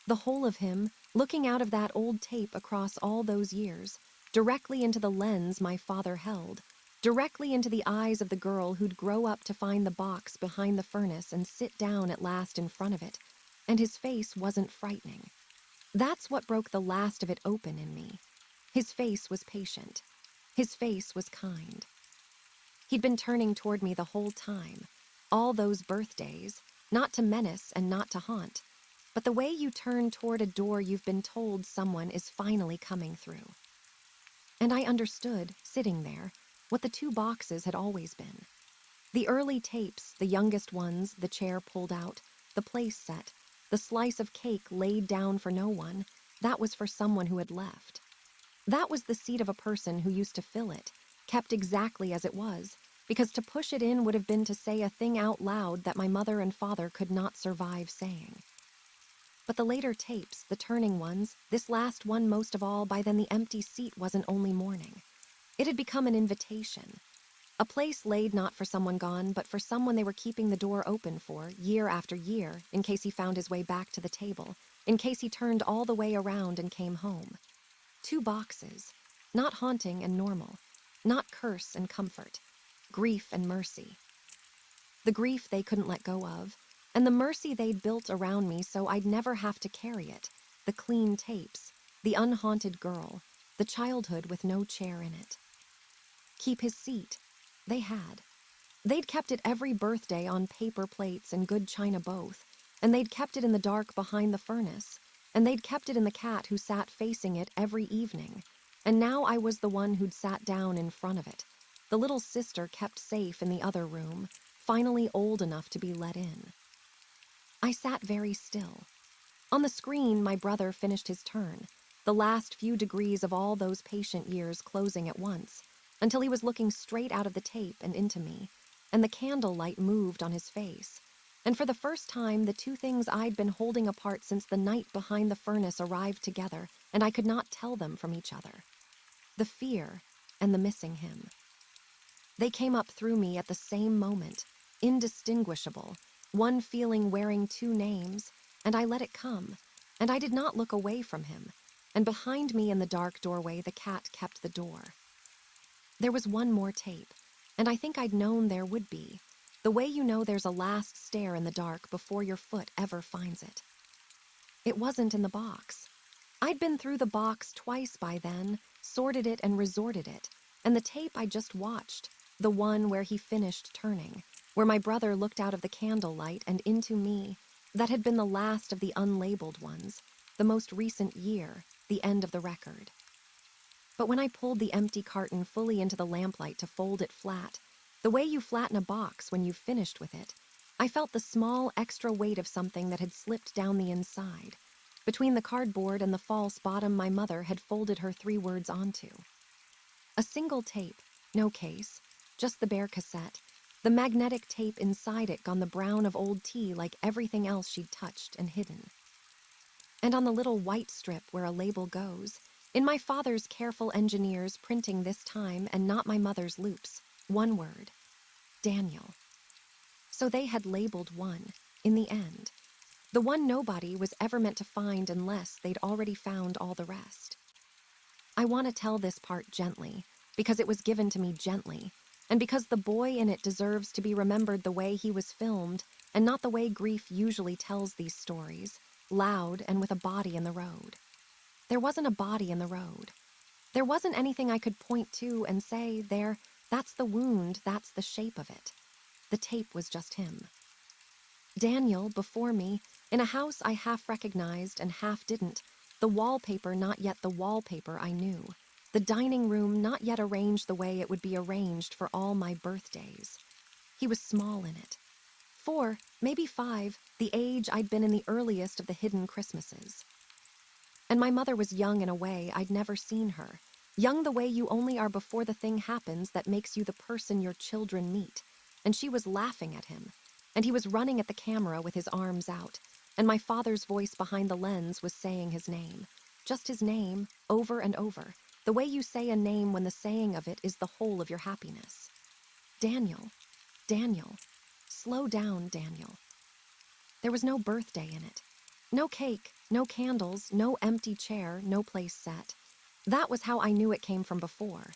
Speaker 1: The whole of him, looking out of that old tape across all those years, directly into the lens my father held, directly into the eyes of the girl who'd grow up to find the box behind the furnace and sit down at last in front of it, and his face wasn't frightening. That's what broke the last of it open in me. His face was patient. His face was kind. He'd been turning toward me the whole time, all those birthdays, not to menace and not to haunt, but the way you turn toward a door you've been told someone is finally coming through. And I understood, sitting there, what the two boxes had always been. The early tapes, the youngest ones, the chair pulled out, the place set, the slice of cake laid down for no one, that was for someone who had left. That was the seat of a person who used to fill it, kept exactly as it was, because to push it in would have been to say a thing out loud that my mother and father could not survive saying. But the later tapes, the turning ones, this last one most of all, by then the empty seat wasn't only mourning. It had become an invitation. A place laid not for someone gone, but for someone they were keeping the door open for, year after year, in case he found his way back to the table, in case he turned all the way around and came home. Two boxes, not haunting and normal, not curse and comfort, grief and mercy. The grief they couldn't let go of, and the mercy they'd built around me so I'd never have to carry it, the clean tapes, the unhaunted girl, the childhood with no chair in it. Keep his seat. They had. They'd kept it every birthday on paper plates and good china both, and they'd kept it in the dark behind the furnace, and they'd kept it in the cat who sat facing it every evening, and now I was the one who'd sat down in front of it, the little sister kept safe in the other room, finally old enough to be let in. I sat very still. On the screen, my brother finished his turn, the last few degrees of all those patient years closing at once, until he was looking straight out of the tape and into me, and the candlelight moved on his face. And for the first time, the two things I'd been holding apart since the night behind the furnace arrived together, and I could not tell them from each other. The fear and the missing him. They came up through me at the same moment, indistinguishable, one feeling wearing two names, and I let it come, and I did not look away from him, and behind me in the dark doorway the cat kept the door. There was one more tape, and I think I'd known there would be, the way you know there's a last stare in the dark before your foot ever finds it. It wasn't in the box. I'd been through the box twice by then, sorted it and resorted it, and the tape I just watched, the one where he finished turning, where my brother looked out of the candlelight and into me, that had been the last of the unlabeled ones, the most recent year, the end of the record. But when I pulled the empty carton fully into the lamplight to fold it flat, the way you flatten a box when you've finished with it, I felt the small extra weight of something that had slipped down the inside, between the cardboard and the false bottom my mother had folded her 3 words onto. A single tape, no case, just the bare cassette, the magnetic tape inside it gone the brown of old tea like everything else she'd touched and hidden. And on the little white strip where a label goes, in my father's careful engineers printing this time and not my mother's loops, one word: Daniel. So they had labeled one, in the end. The one nobody was ever meant to find unless they'd already found all the rest. I want to tell this part gently, because it was given to me gently, and because the boy in it deserves to be remembered the way he was filmed, and not the way grief usually tells these stories, loud and with a body in the road. There wasn't a body in the road. There wasn't anything I could point to and say, there, that's the wound, that's the shape of it. The tape was just him. Daniel, before me, in a house I half recognized and half didn't, the wallpaper not yet the wallpaper I knew, the dining room not yet arranged the way it would be arranged for all my birthdays. He was small in it. 4, maybe 5, the age I'd been in the earliest of the hidden Christmases. And my mother was young in a way I'd never seen her, young the way you only are before the thing happens that makes you the person your children meet, and she was laughing at him, and he was running at the camera with his arms out, and my father's voice behind the lens was saying his name, just his name, over and over, the way you say a name when the saying of it is the whole of your happiness. Daniel, Daniel, slow down, Daniel. There was no birthday in it. No cake, no candles, no empty chair, no place set. That was how I knew it came from before.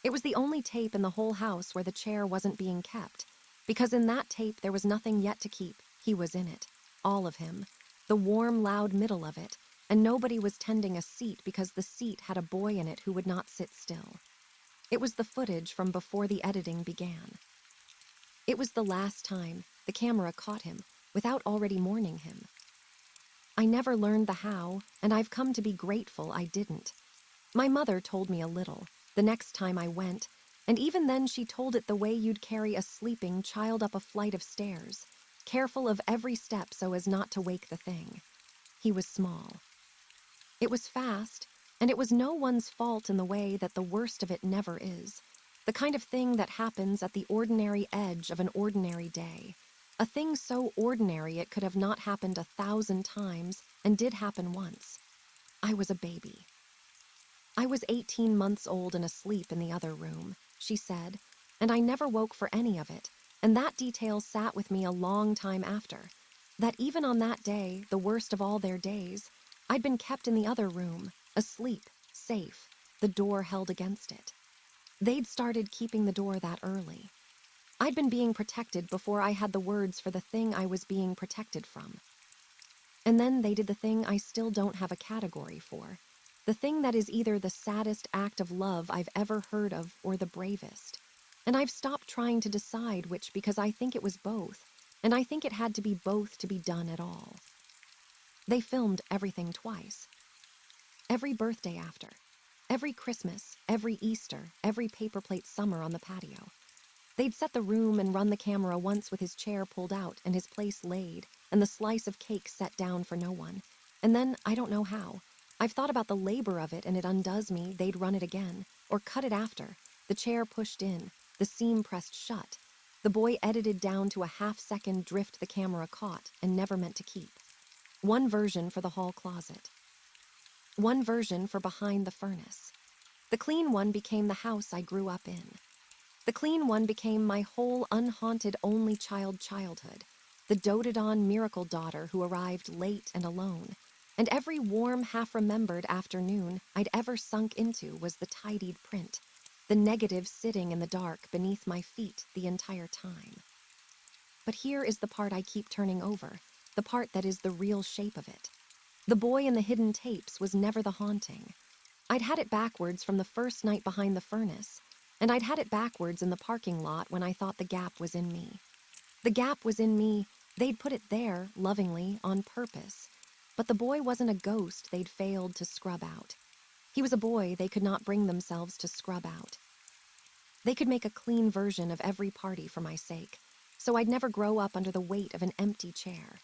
Speaker 1: It was the only tape in the whole house where the chair wasn't being kept, because in that tape there was nothing yet to keep. He was in it, all of him, the warm, loud middle of it, and nobody was tending a seat because the seat had a boy in it who would not sit still. It was the footage from before the editing began. It was the last time the camera caught him without already mourning him. I never learned the how, and I've come to be grateful I didn't. My mother told me a little, the next time I went, and even then she told it the way you'd carry a sleeping child up a flight of stairs, careful of every step so as not to wake the thing. He was small. It was fast, and it was no one's fault in the way that the worst of it never is, the kind of thing that happens at the ordinary edge of an ordinary day. A thing so ordinary it could have not happened 1,000 times and did happen once. I was a baby. I was 18 months old and asleep in the other room, she said, and I never woke for any of it, and that detail sat with me a long time after, that even on that day, the worst of all their days, I'd been kept in the other room, asleep, safe, the door held against it. They'd started keeping the door that early. I'd been being protected before I had the words for the thing I was being protected from. And then they did the thing I still don't have a category for, the thing that is either the saddest act of love I've ever heard of or the bravest. And I've stopped trying to decide which because I think it was both, and I think it had to be both to be done at all. They filmed everything twice. Every birthday after, every Christmas, every Easter, every paper plate summer on the patio. They'd set the room and run the camera once with his chair pulled out and his place laid and the slice of cake set down for no one. And then, I don't know how, I've thought about the labor of it and it undoes me, they'd run it again, or cut it after, the chair pushed in, the seam pressed shut, the boy edited down to a half-second drift the camera caught and never meant to keep. One version for the hall closet. One version for behind the furnace. The clean one became the house I grew up in. The clean one became my whole unhaunted only child childhood, the doted-on miracle daughter who arrived late and alone, and every warm, half-remembered afternoon I'd ever sunk into was the tidied print, the negative sitting in the dark beneath my feet the entire time. But here is the part I keep turning over, the part that is the real shape of it. The boy in the hidden tapes was never the haunting. I'd had it backwards from the first night behind the furnace, and I'd had it backwards in the parking lot when I thought the gap was in me. The gap was in me, they'd put it there, lovingly, on purpose. But the boy wasn't a ghost they'd failed to scrub out. He was a boy they could not bring themselves to scrub out. They could make a clean version of every party for my sake, so I'd never grow up under the weight of an empty chair.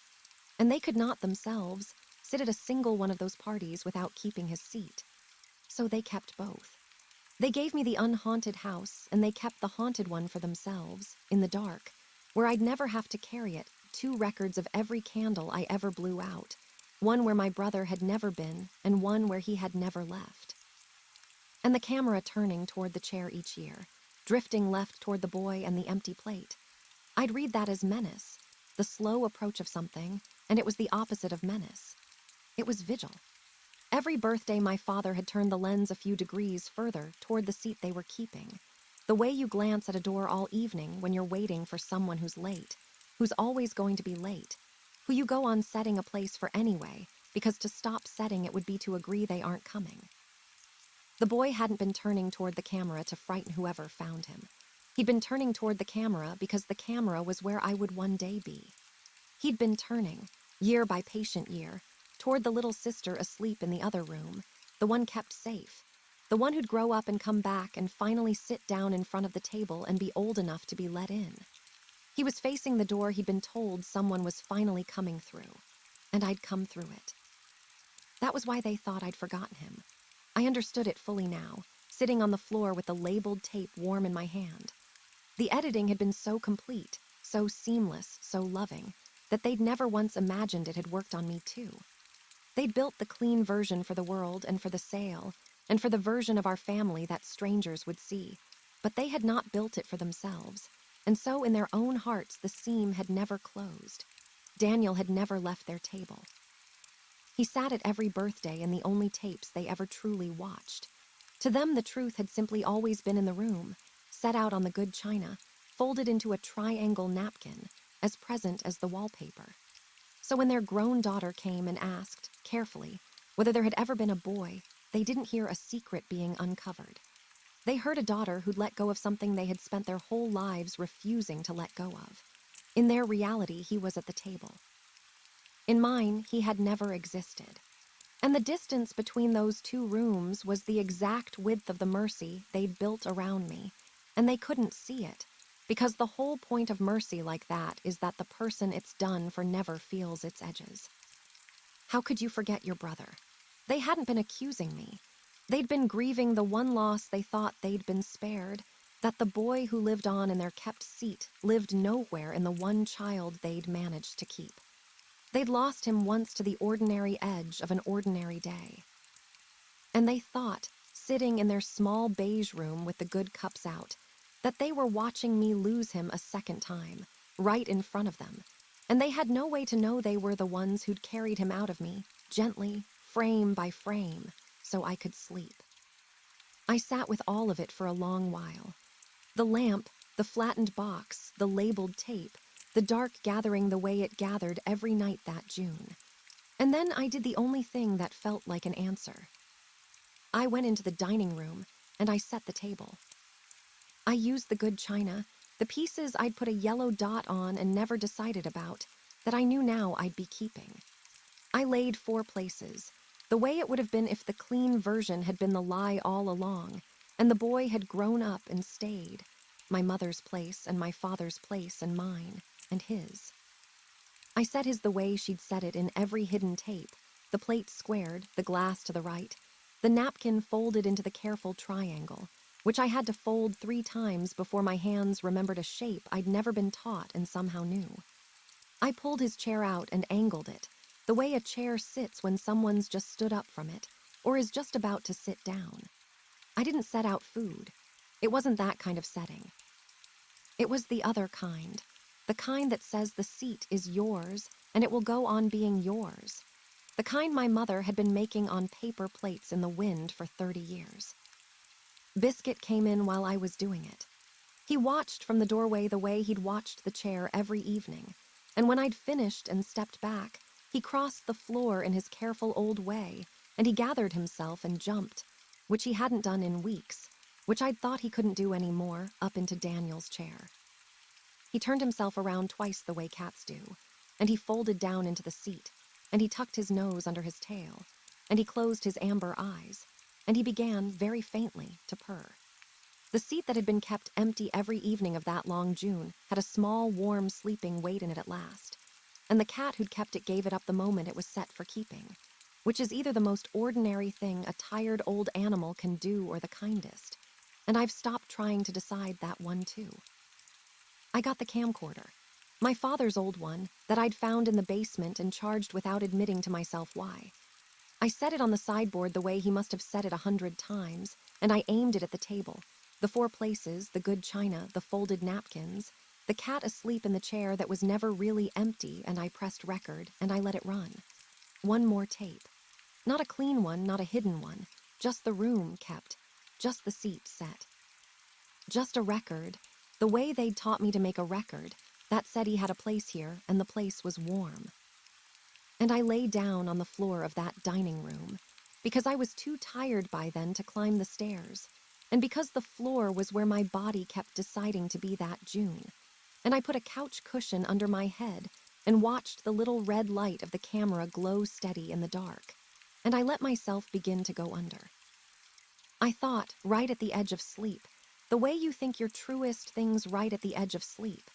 Speaker 1: And they could not themselves sit at a single one of those parties without keeping his seat. So they kept both. They gave me the unhaunted house, and they kept the haunted one for themselves, in the dark, where I'd never have to carry it, 2 records of every candle I ever blew out, one where my brother had never been, and one where he had never left. And the camera turning toward the chair each year, drifting left toward the boy and the empty plate. I'd read that as menace, the slow approach of something, and it was the opposite of menace. It was vigil. Every birthday, my father had turned the lens a few degrees further toward the seat they were keeping. The way you glance at a door all evening when you're waiting for someone who's late, who's always going to be late, who you go on setting a place for anyway, because to stop setting it would be to agree they aren't coming. The boy hadn't been turning toward the camera to frighten whoever found him. He'd been turning toward the camera because the camera was where I would one day be. He'd been turning, year by patient year, toward the little sister asleep in the other room, the one kept safe, the one who'd grow up and come back and finally sit down in front of the table and be old enough to be let in. He was facing the door he'd been told someone was finally coming through, and I'd come through it. That was why they thought I'd forgotten him. I understood it fully now, sitting on the floor with the labeled tape warm in my hand. The editing had been so complete, so seamless, so loving, that they'd never once imagined it had worked on me too. They'd built the clean version for the world and for the sale, and for the version of our family that strangers would see, but they had not built it for themselves, and so in their own hearts the seam had never closed. Daniel had never left their table. He sat at every birthday in the only tapes they ever truly watched. To them, the truth had simply always been in the room, set out on the good china, folded into a triangle napkin, as present as the wallpaper. So when their grown daughter came and asked, carefully, whether there had ever been a boy, they didn't hear a secret being uncovered. They heard a daughter who'd let go of something they had spent their whole lives refusing to let go of. In their reality, he was at the table. In mine, he had never existed. And the distance between those two rooms was the exact width of the mercy they'd built around me, and they couldn't see it, because the whole point of mercy like that is that the person it's done for never feels its edges. How could you forget your brother? They hadn't been accusing me. They'd been grieving the one loss they thought they'd been spared, that the boy who lived on in their kept seat lived nowhere in the one child they'd managed to keep. They'd lost him once to the ordinary edge of an ordinary day. And they thought, sitting in their small beige room with the good cups out, that they were watching me lose him a second time, right in front of them, and they had no way to know they were the ones who'd carried him out of me, gently, frame by frame, so I could sleep. I sat with all of it for a long while. The lamp, the flattened box, the labeled tape, the dark gathering the way it gathered every night that June. And then I did the only thing that felt like an answer. I went into the dining room, and I set the table. I used the good china, the pieces I'd put a yellow dot on and never decided about, that I knew now I'd be keeping. I laid 4 places, the way it would have been if the clean version had been the lie all along, and the boy had grown up and stayed, my mother's place and my father's place and mine, and his. I set his the way she'd set it in every hidden tape, the plate squared, the glass to the right, the napkin folded into the careful triangle, which I had to fold 3 times before my hands remembered a shape I'd never been taught and somehow knew. I pulled his chair out and angled it, the way a chair sits when someone's just stood up from it, or is just about to sit down. I didn't set out food. It wasn't that kind of setting. It was the other kind, the kind that says the seat is yours and it will go on being yours, the kind my mother had been making on paper plates in the wind for 30 years. Biscuit came in while I was doing it. He watched from the doorway the way he'd watched the chair every evening, and when I'd finished and stepped back, he crossed the floor in his careful old way, and he gathered himself and jumped, which he hadn't done in weeks, which I'd thought he couldn't do anymore, up into Daniel's chair. He turned himself around twice the way cats do, and he folded down into the seat, and he tucked his nose under his tail, and he closed his amber eyes, and he began, very faintly, to purr. The seat that had been kept empty every evening of that long June had a small, warm, sleeping weight in it at last, and the cat who'd kept it gave it up the moment it was set for keeping, which is either the most ordinary thing a tired old animal can do or the kindest, and I've stopped trying to decide that one too. I got the camcorder, my father's old one that I'd found in the basement and charged without admitting to myself why. I set it on the sideboard the way he must have set it 100 times, and I aimed it at the table, The 4 places, the good china, the folded napkins, the cat asleep in the chair that was never really empty, and I pressed record and I let it run. One more tape. Not a clean one, not a hidden one. Just the room kept. Just the seat set. Just a record. The way they'd taught me to make a record. That said he had a place here, and the place was warm. And I lay down on the floor of that dining room, because I was too tired by then to climb the stairs, and because the floor was where my body kept deciding to be that June. And I put a couch cushion under my head and watched the little red light of the camera glow steady in the dark, and I let myself begin to go under. I thought, right at the edge of sleep, the way you think your truest things right at the edge of sleep.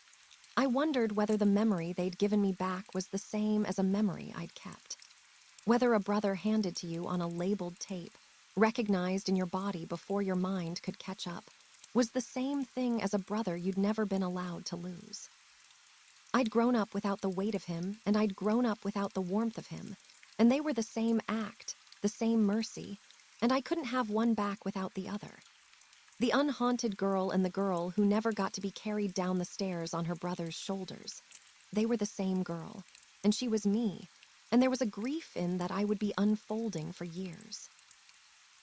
Speaker 1: I wondered whether the memory they'd given me back was the same as a memory I'd kept. Whether a brother handed to you on a labeled tape, recognized in your body before your mind could catch up, was the same thing as a brother you'd never been allowed to lose. I'd grown up without the weight of him, and I'd grown up without the warmth of him, and they were the same act, the same mercy, and I couldn't have one back without the other. The unhaunted girl and the girl who never got to be carried down the stairs on her brother's shoulders. They were the same girl, and she was me, and there was a grief in that I would be unfolding for years.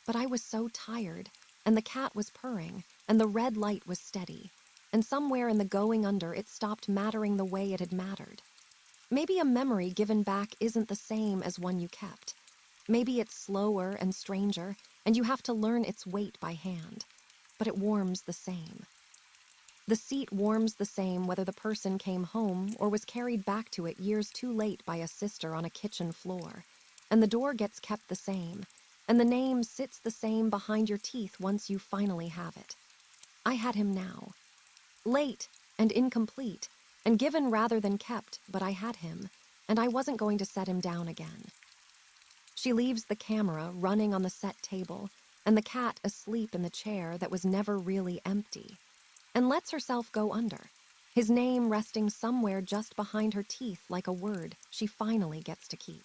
Speaker 1: But I was so tired, and the cat was purring, and the red light was steady, and somewhere in the going under it stopped mattering the way it had mattered. Maybe a memory given back isn't the same as one you kept. Maybe it's slower and stranger, and you have to learn its weight by hand. But it warms the same. The seat warms the same whether the person came home or was carried back to it years too late by a sister on a kitchen floor. And the door gets kept the same, and the name sits the same behind your teeth once you finally have it. I had him now. Late and incomplete, and given rather than kept, but I had him, and I wasn't going to set him down again. She leaves the camera running on the set table, and the cat asleep in the chair that was never really empty, and lets herself go under, his name resting somewhere just behind her teeth like a word she finally gets to keep.